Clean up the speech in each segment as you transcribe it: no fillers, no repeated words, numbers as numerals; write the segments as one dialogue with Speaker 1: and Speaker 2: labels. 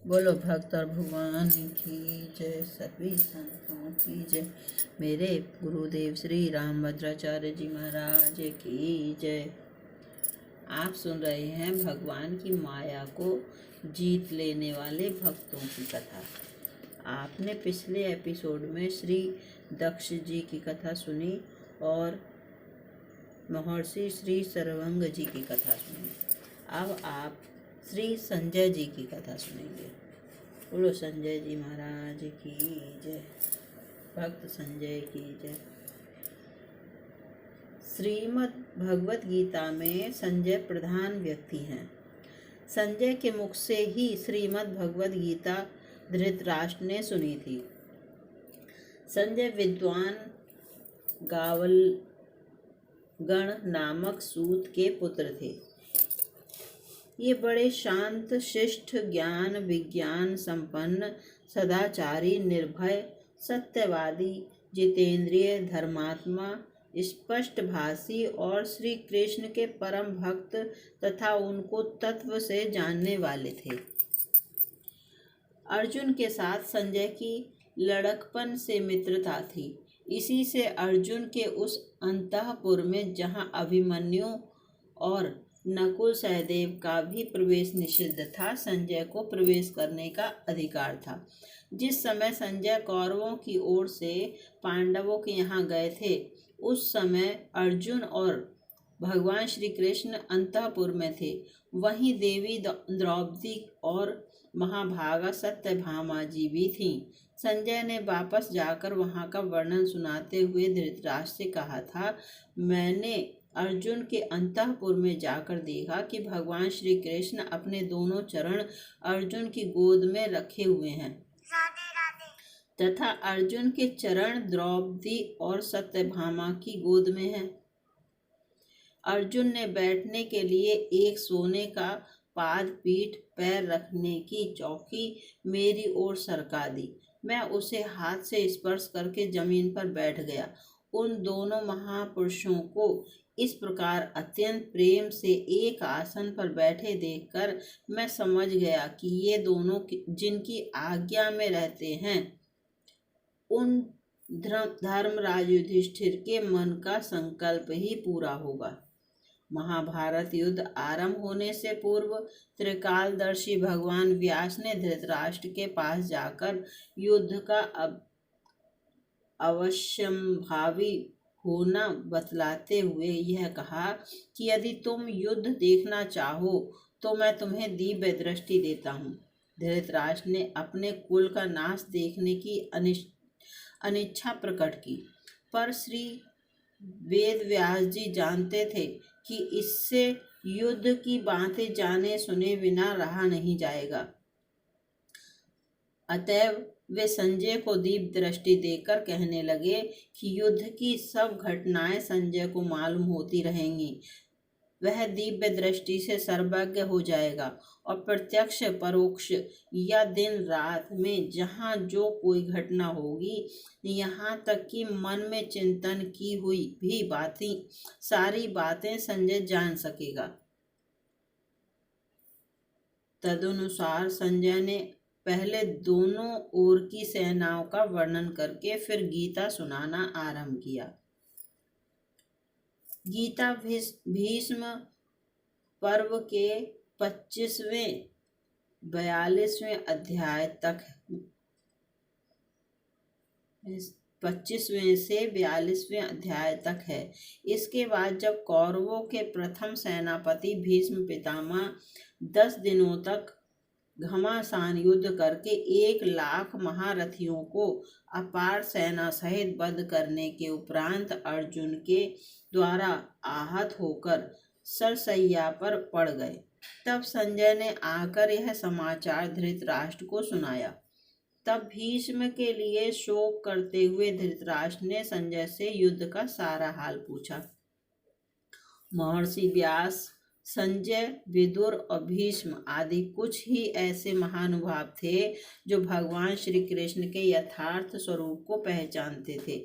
Speaker 1: बोलो भक्त और भगवान की जय, सभी संतों की जय। मेरे गुरुदेव श्री रामभद्राचार्य जी महाराज की जय। आप सुन रहे हैं भगवान की माया को जीत लेने वाले भक्तों की कथा। आपने पिछले एपिसोड में श्री दक्ष जी की कथा सुनी और महर्षि श्री सरवंग जी की कथा सुनी। अब आप श्री संजय जी की कथा सुनेंगे। बोलो संजय जी महाराज की जय, भक्त संजय की जय। श्रीमद् भगवत गीता में संजय प्रधान व्यक्ति हैं। संजय के मुख से ही श्रीमद् भगवत गीता धृतराष्ट्र ने सुनी थी। संजय विद्वान गावलगण नामक सूत के पुत्र थे। ये बड़े शांत, शिष्ट, ज्ञान विज्ञान संपन्न, सदाचारी, निर्भय, सत्यवादी, जितेंद्रिय, धर्मात्मा, स्पष्टभाषी और श्री कृष्ण के परम भक्त तथा उनको तत्व से जानने वाले थे। अर्जुन के साथ संजय की लड़कपन से मित्रता थी। इसी से अर्जुन के उस अंतःपुर में जहाँ अभिमन्यु और नकुल सहदेव का भी प्रवेश निषिद्ध था, संजय को प्रवेश करने का अधिकार था। जिस समय संजय कौरवों की ओर से पांडवों के यहाँ गए थे, उस समय अर्जुन और भगवान श्री कृष्ण अंतःपुर में थे। वहीं देवी द्रौपदी और महाभागा सत्यभामा जी भी थीं। संजय ने वापस जाकर वहां का वर्णन सुनाते हुए धृतराष्ट्र से कहा था, मैंने अर्जुन के अंतःपुर में जाकर देखा कि भगवान श्री कृष्ण अपने दोनों चरण अर्जुन की गोद में रखे हुए हैं तथा अर्जुन के चरण द्रौपदी और सत्यभामा की गोद में हैं। अर्जुन ने बैठने के लिए एक सोने का पाद पीठ पैर रखने की चौकी मेरी ओर सरका दी। मैं उसे हाथ से स्पर्श करके जमीन पर बैठ गया। उन दोनों महापुरुषों को इस प्रकार अत्यंत प्रेम से एक आसन पर बैठे देखकर मैं समझ गया कि ये दोनों जिनकी आज्ञा में रहते हैं, उन धर्मराज युधिष्ठिर के मन का संकल्प ही पूरा होगा। महाभारत युद्ध आरंभ होने से पूर्व त्रिकालदर्शी भगवान व्यास ने धृतराष्ट्र के पास जाकर युद्ध का अवश्यंभावी होना बतलाते हुए यह कहा कि यदि तुम युद्ध देखना चाहो तो मैं तुम्हें दिव्य दृष्टि देता हूँ। धृतराष्ट्र ने अपने कुल का नाश देखने की अनिच्छा प्रकट की, पर श्री वेद व्यास जी जानते थे कि इससे युद्ध की बातें जाने सुने बिना रहा नहीं जाएगा। अतएव वे संजय को दीप दृष्टि देकर कहने लगे कि युद्ध की सब घटनाएं संजय को मालूम होती रहेंगी। वह दिव्य दृष्टि से सर्वज्ञ हो जाएगा और प्रत्यक्ष परोक्ष या दिन रात में जहाँ जो कोई घटना होगी, यहाँ तक कि मन में चिंतन की हुई भी बातें, सारी बातें संजय जान सकेगा। तदनुसार संजय ने पहले दोनों ओर की सेनाओं का वर्णन करके फिर गीता सुनाना आरंभ किया। गीता भीष्म पर्व के 25वें 42वें अध्याय तक 25वें से 42वें अध्याय तक है। इसके बाद जब कौरवों के प्रथम सेनापति भीष्म पितामह 10 दिनों तक घमासान युद्ध करके 1 लाख महारथियों को अपार सेना सहित वध करने के उपरांत अर्जुन के द्वारा आहत होकर सरसैया पर पड़ गए, तब संजय ने आकर यह समाचार धृतराष्ट्र को सुनाया। तब भीष्म के लिए शोक करते हुए धृतराष्ट्र ने संजय से युद्ध का सारा हाल पूछा। महर्षि व्यास, संजय, विदुर और भीष्म आदि कुछ ही ऐसे महानुभाव थे जो भगवान श्री कृष्ण के यथार्थ स्वरूप को पहचानते थे।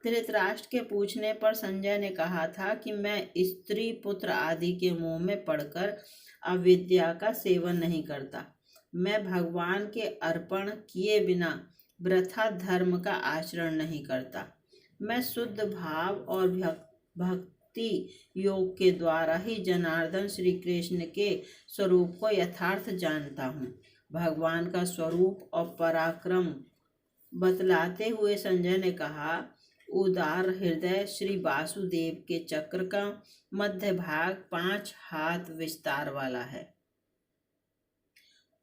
Speaker 1: धृतराष्ट्र के पूछने पर संजय ने कहा था कि मैं स्त्री पुत्र आदि के मुंह में पड़कर अविद्या का सेवन नहीं करता। मैं भगवान के अर्पण किए बिना वृथा धर्म का आचरण नहीं करता। मैं शुद्ध भाव और भक्ति योग के द्वारा ही जनार्दन श्री कृष्ण के स्वरूप को यथार्थ जानता हूँ। भगवान का स्वरूप और पराक्रम बतलाते हुए संजय ने कहा, उदार हृदय श्री वासुदेव के चक्र का मध्य भाग 5 हाथ विस्तार वाला है,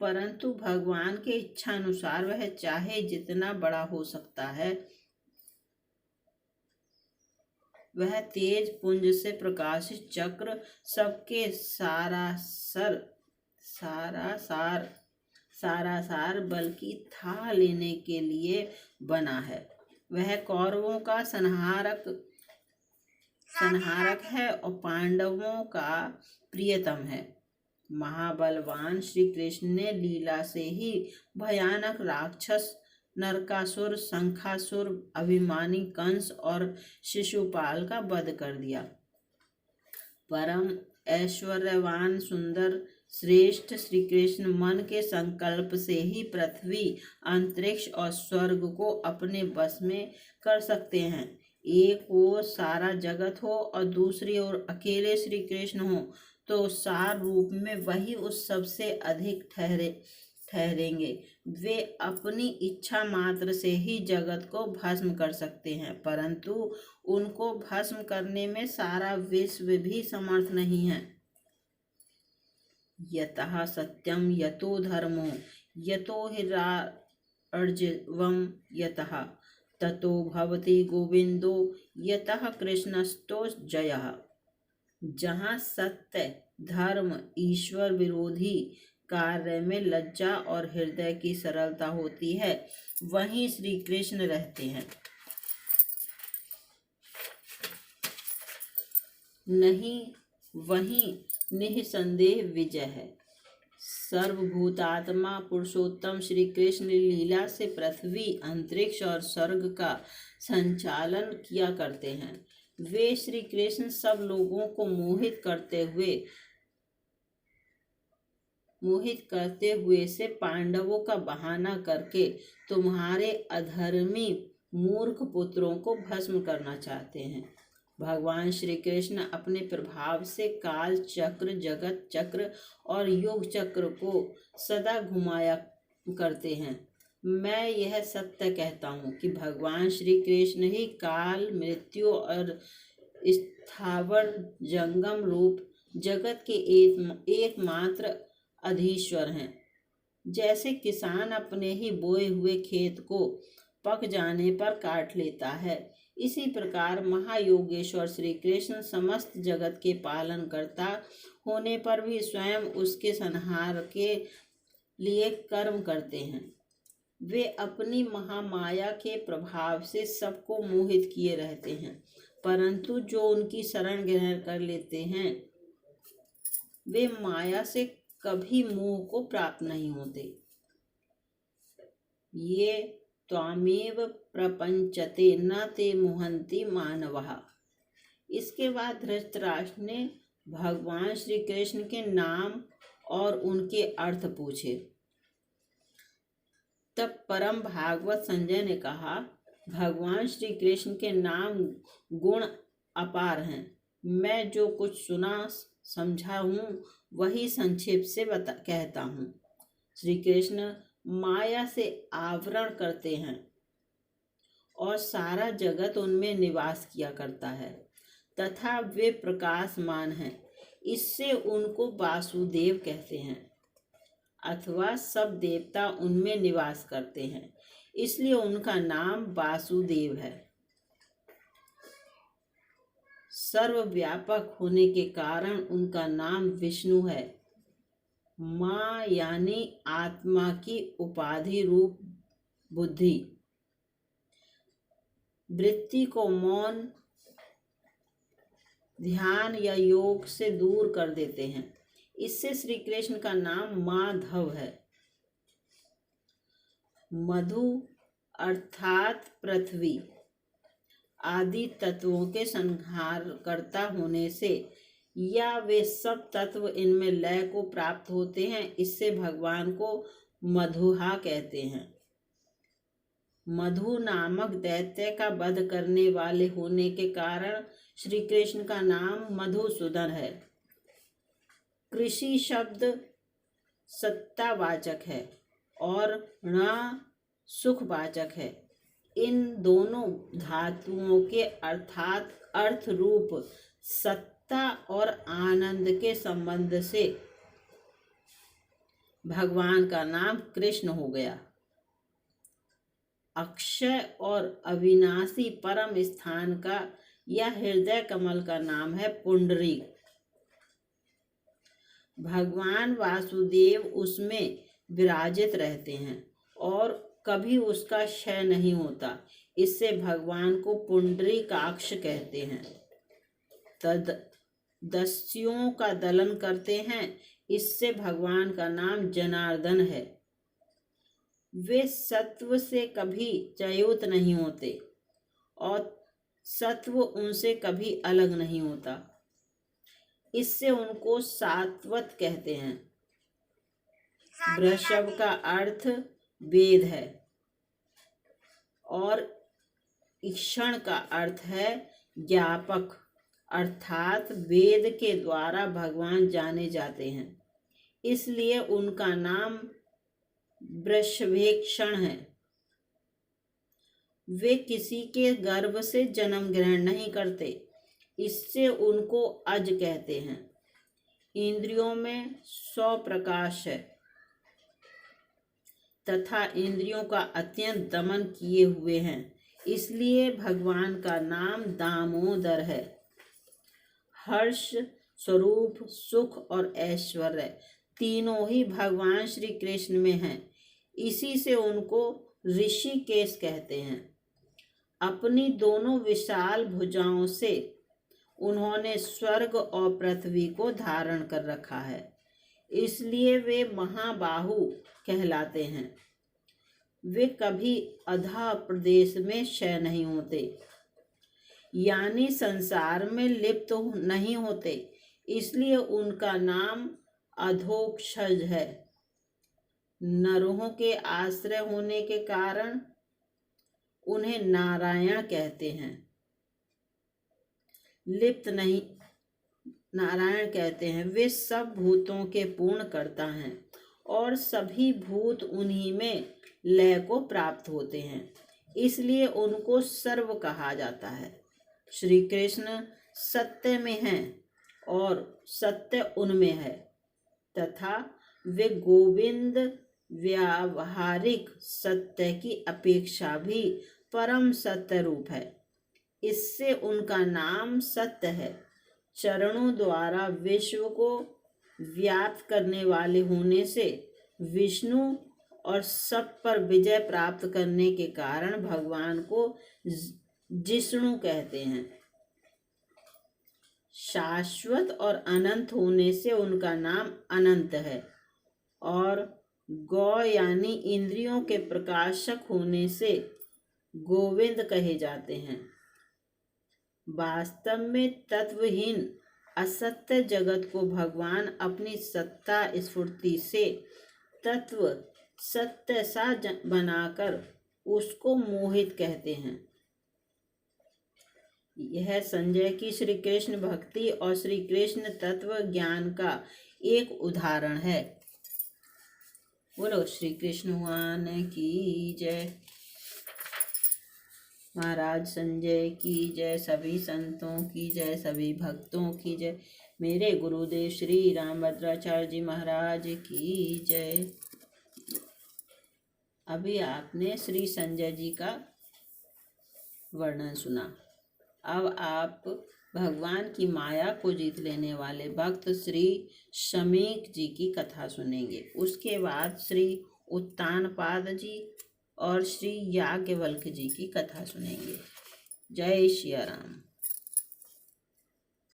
Speaker 1: परंतु भगवान के इच्छा अनुसार वह चाहे जितना बड़ा हो सकता है। वह तेज पुंज से प्रकाशित चक्र सबके सारासार बल्कि था लेने के लिए बना है। वह कौरवों का संहारक है और पांडवों का प्रियतम है। महाबलवान श्री कृष्ण ने लीला से ही भयानक राक्षस नरकासुर, शंखासुर, अभिमानी कंस और शिशुपाल का वध कर दिया। परम ऐश्वर्यवान सुंदर श्रेष्ठ श्री कृष्ण मन के संकल्प से ही पृथ्वी, अंतरिक्ष और स्वर्ग को अपने बस में कर सकते हैं। एक ओर सारा जगत हो और दूसरी ओर अकेले श्री कृष्ण हो तो सार रूप में वही उस सबसे अधिक ठहरेंगे। वे अपनी इच्छा मात्र से ही जगत को भस्म कर सकते हैं, परंतु उनको भस्म करने में सारा विश्व भी समर्थ नहीं है। यतः सत्यम यतो धर्मो यतो हिरार्जवम यतः ततो भवति गोविंदो यतः कृष्णस्तो जयः। जहाँ सत्य, धर्म, ईश्वर विरोधी कार्य में लज्जा और हृदय की सरलता होती है, वहीं श्री कृष्ण रहते हैं। नहीं, वहीं निःसंदेह विजय है। सर्वभूतात्मा पुरुषोत्तम श्री कृष्ण लीला से पृथ्वी, अंतरिक्ष और स्वर्ग का संचालन किया करते हैं। वे श्री कृष्ण सब लोगों को मोहित करते हुए से पांडवों का बहाना करके तुम्हारे अधर्मी मूर्ख पुत्रों को भस्म करना चाहते हैं। भगवान श्री कृष्ण अपने प्रभाव से काल चक्र, जगत चक्र और योग चक्र को सदा घुमाया करते हैं। मैं यह सत्य कहता हूँ कि भगवान श्री कृष्ण ही काल, मृत्यु और स्थावर जंगम रूप जगत के एकमात्र अधीश्वर हैं। जैसे किसान अपने ही बोए हुए खेत को पक जाने पर काट लेता है, इसी प्रकार महायोगेश्वर श्री कृष्ण समस्त जगत के पालन करता होने पर भी स्वयं उसके संहार के लिए कर्म करते हैं। वे अपनी महामाया के प्रभाव से सबको मोहित किए रहते हैं, परंतु जो उनकी शरण ग्रहण कर लेते हैं वे माया से कभी मोह को प्राप्त नहीं होते। ये त्वामेव प्रपंचते न ते मुहंति मानवः। इसके बाद धृतराष्ट्र ने भगवान श्री कृष्ण के नाम और उनके अर्थ पूछे। तब परम भागवत संजय ने कहा, भगवान श्री कृष्ण के नाम गुण अपार हैं। मैं जो कुछ सुना समझा हूँ वही संक्षेप से कहता हूँ। श्री कृष्ण माया से आवरण करते हैं और सारा जगत उनमें निवास किया करता है तथा वे प्रकाशमान हैं। इससे उनको वासुदेव कहते हैं अथवा सब देवता उनमें निवास करते हैं, इसलिए उनका नाम वासुदेव है। सर्वव्यापक होने के कारण उनका नाम विष्णु है। माँ यानी आत्मा की उपाधि रूप बुद्धि वृत्ति को मौन, ध्यान या योग से दूर कर देते हैं। इससे श्री कृष्ण का नाम माधव है। मधु अर्थात पृथ्वी आदि तत्वों के संहार करता होने से या वे सब तत्व इनमें लय को प्राप्त होते हैं। इससे भगवान को मधुहा कहते हैं। मधु नामक दैत्य का वध करने वाले होने के कारण श्री कृष्ण का नाम मधुसूदन है। कृषि शब्द सत्तावाचक है और ण सुखवाचक है। इन दोनों धातुओं के अर्थात अर्थ रूप सत्ता और आनंद के संबंध से भगवान का नाम कृष्ण हो गया। अक्षय और अविनाशी परम स्थान का या हृदय कमल का नाम है पुंडरीक। भगवान वासुदेव उसमें विराजित रहते हैं और कभी उसका क्षय नहीं होता। इससे भगवान को पुंडरीकाक्ष कहते हैं। दस्युओं का दलन करते हैं। इससे भगवान का नाम जनार्दन है। वे सत्व से कभी च्युत नहीं होते और सत्व उनसे कभी अलग नहीं होता। इससे उनको सात्वत कहते हैं। वृषभ का अर्थ वेद है और ईक्षण का अर्थ है ज्ञापक, अर्थात वेद के द्वारा भगवान जाने जाते हैं। इसलिए उनका नाम वृषभेक्षण है। वे किसी के गर्भ से जन्म ग्रहण नहीं करते। इससे उनको अज कहते हैं। इंद्रियों में 100 प्रकाश है तथा इंद्रियों का अत्यंत दमन किए हुए हैं। इसलिए भगवान का नाम दामोदर है। हर्ष, स्वरूप, सुख और ऐश्वर्य तीनों ही भगवान श्री कृष्ण में हैं। इसी से उनको ऋषिकेश कहते हैं। अपनी दोनों विशाल भुजाओं से उन्होंने स्वर्ग और पृथ्वी को धारण कर रखा है। इसलिए वे महाबाहु कहलाते हैं। वे कभी अधः प्रदेश में क्षय नहीं होते, यानी संसार में लिप्त नहीं होते। इसलिए उनका नाम अधोक्षज है। नरों के आश्रय होने के कारण उन्हें नारायण कहते हैं। लिप्त नहीं, नारायण कहते हैं। वे सब भूतों के पूर्ण करता हैं और सभी भूत उन्हीं में लय को प्राप्त होते हैं। इसलिए उनको सर्व कहा जाता है। श्री कृष्ण सत्य में हैं और सत्य उनमें है तथा वे गोविंद व्यावहारिक सत्य की अपेक्षा भी परम सत्य रूप है। इससे उनका नाम सत्य है। चरणों द्वारा विश्व को व्याप्त करने वाले होने से विष्णु और सब पर विजय प्राप्त करने के कारण भगवान को जिष्णु कहते हैं। शाश्वत और अनंत होने से उनका नाम अनंत है और गौ यानी इंद्रियों के प्रकाशक होने से गोविंद कहे जाते हैं। वास्तव में तत्वहीन असत्य जगत को भगवान अपनी सत्ता स्फूर्ति से तत्व सत्य सा बनाकर उसको मोहित कहते हैं। यह संजय की श्री कृष्ण भक्ति और श्री कृष्ण तत्व ज्ञान का एक उदाहरण है। बोलो श्री कृष्ण भगवान की जय। महाराज संजय की जय। सभी संतों की जय। सभी भक्तों की जय। मेरे गुरुदेव श्री रामभद्राचार्य जी महाराज की जय। अभी आपने श्री संजय जी का वर्णन सुना। अब आप भगवान की माया को जीत लेने वाले भक्त श्री शमीक जी की कथा सुनेंगे। उसके बाद श्री उत्तानपाद जी और श्री याज्ञवल्क्य जी की कथा सुनेंगे। जय श्री राम।